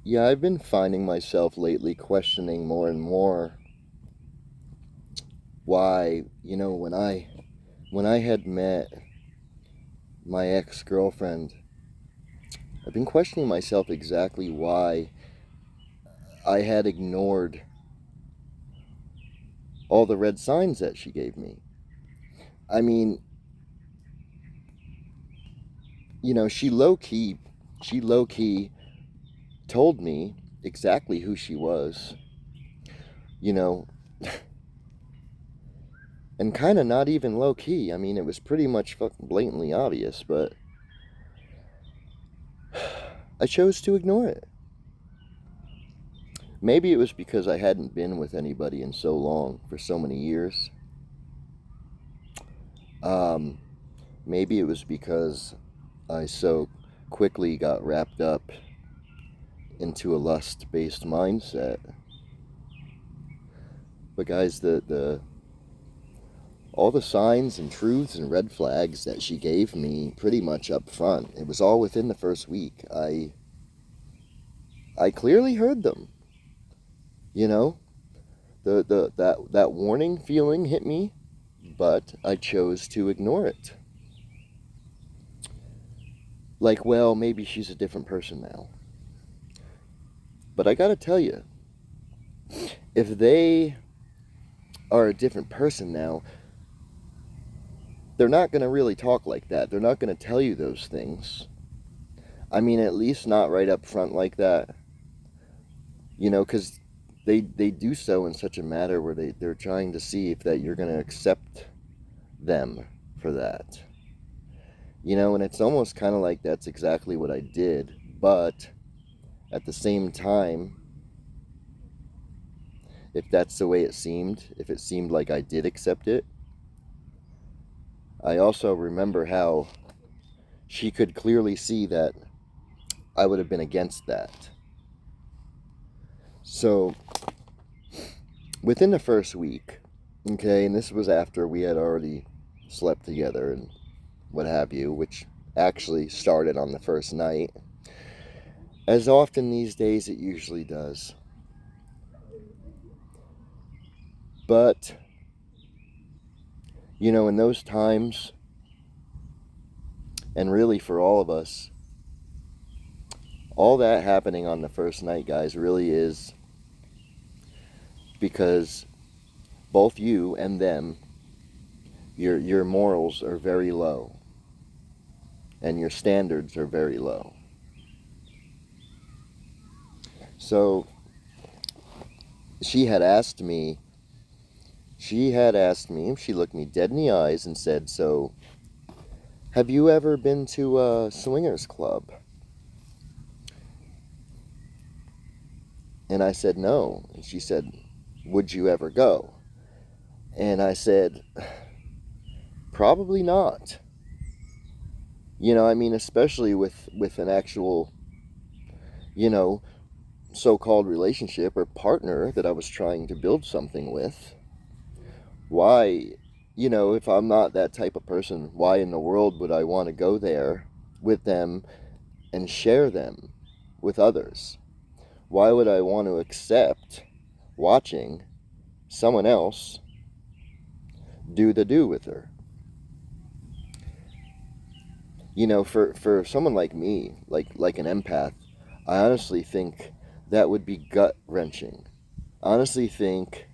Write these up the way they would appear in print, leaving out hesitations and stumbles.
Yeah, I've been finding myself lately questioning more and more why, when I had met my ex-girlfriend, I've been questioning myself exactly why I had ignored all the red signs that she gave me. I mean, she low key told me exactly who she was, you know, and kind of not even low key. I mean, it was pretty much fucking blatantly obvious, but I chose to ignore it. Maybe it was because I hadn't been with anybody in so long, for so many years. Um, Maybe it was because I so quickly got wrapped up into a lust based mindset. But guys, the all the signs and truths and red flags that she gave me pretty much up front, it was all within the first week. I clearly heard them. You know, that warning feeling hit me, but I chose to ignore it. Like, well, maybe she's a different person now. But I gotta tell you, if they are a different person now, they're not gonna really talk like that. They're not gonna tell you those things. I mean, at least not right up front like that. Because they do so in such a manner where they're trying to see if that you're gonna accept them for that. And it's almost kind of like that's exactly what I did. But at the same time, if that's the way it seemed, if it seemed like I did accept it, I also remember how she could clearly see that I would have been against that. So, within the first week, okay, and this was after we had already slept together and what have you, which actually started on the first night. As often these days, it usually does. But, in those times, and really for all of us, all that happening on the first night, guys, really is because both you and them, your morals are very low and your standards are very low. So she had asked me, she looked me dead in the eyes and said, "So, have you ever been to a swingers club?" And I said, "No." And she said, "Would you ever go?" And I said, "Probably not." I mean, especially with an actual, you know, so-called relationship or partner that I was trying to build something with. Why, if I'm not that type of person, why in the world would I want to go there with them and share them with others? Why would I want to accept watching someone else do the do with her? For someone like me, like an empath, I honestly think that would be gut wrenching. Honestly think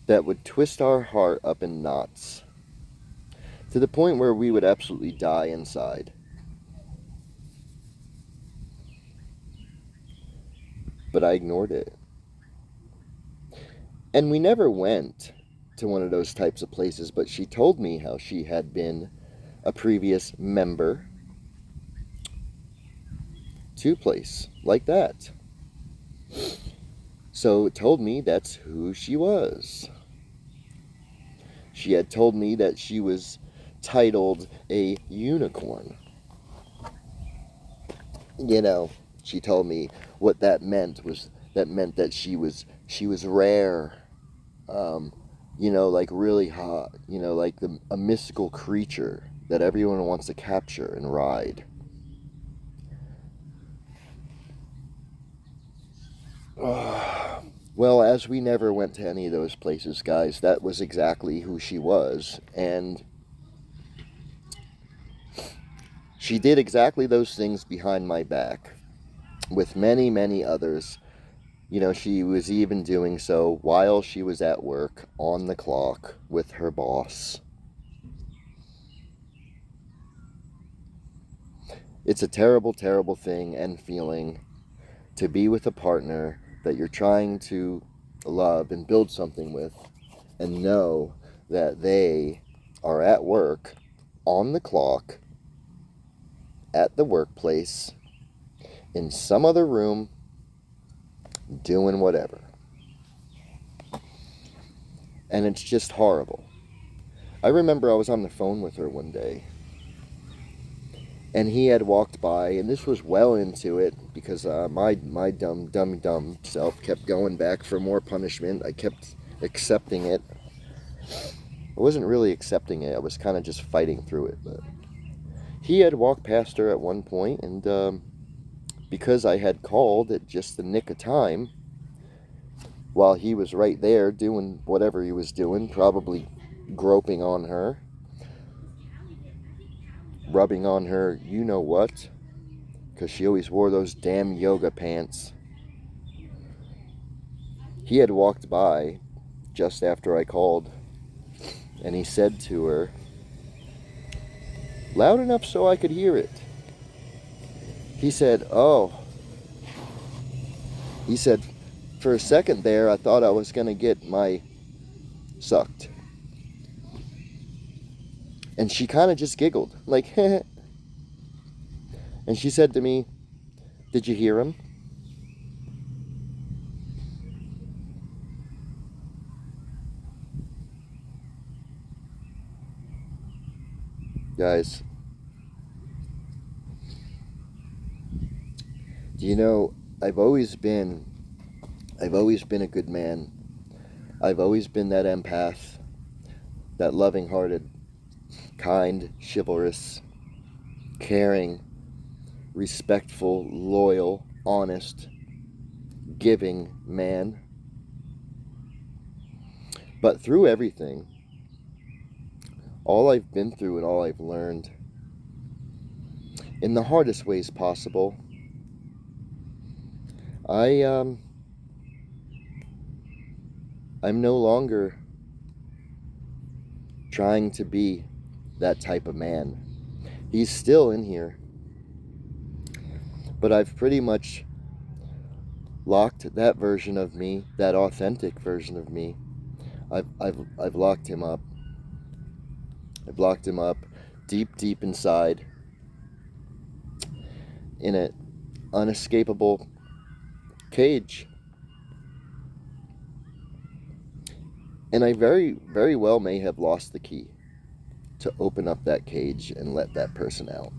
that would twist our heart up in knots to the point where we would absolutely die inside. But I ignored it. And we never went to one of those types of places, but she told me how she had been a previous member to a place like that. So it told me that's who she was. She had told me that she was titled a unicorn. You know, she told me what that meant was that meant that she was rare, um, like really hot, like a mystical creature that everyone wants to capture and ride. Well, as we never went to any of those places, guys, that was exactly who she was. And she did exactly those things behind my back with many, many others. You know, she was even doing so while she was at work on the clock with her boss. It's a terrible, terrible thing and feeling to be with a partner that you're trying to love and build something with and know that they are at work on the clock at the workplace in some other room doing whatever. And it's just horrible. I remember I was on the phone with her one day, and he had walked by, and this was well into it because my dumb self kept going back for more punishment. I kept accepting it. I wasn't really accepting it. I was kind of just fighting through it. But he had walked past her at one point, and because I had called at just the nick of time, while he was right there doing whatever he was doing, probably groping on her, rubbing on her you know what, because she always wore those damn yoga pants. He had walked by just after I called, and he said to her, loud enough so I could hear it. He said, oh. He said, for a second there, I thought I was going to get my sucked. And she kind of just giggled, like, heh. And she said to me, did you hear him? Guys, do you know, I've always been a good man. I've always been that empath, that loving-hearted, kind, chivalrous, caring, respectful, loyal, honest, giving man. But through everything, all I've been through and all I've learned, in the hardest ways possible, I'm no longer trying to be that type of man. He's still in here, but I've pretty much locked that version of me, that authentic version of me. I've locked him up. I've locked him up deep inside in an unescapable cage. And I very well may have lost the key to open up that cage and let that person out.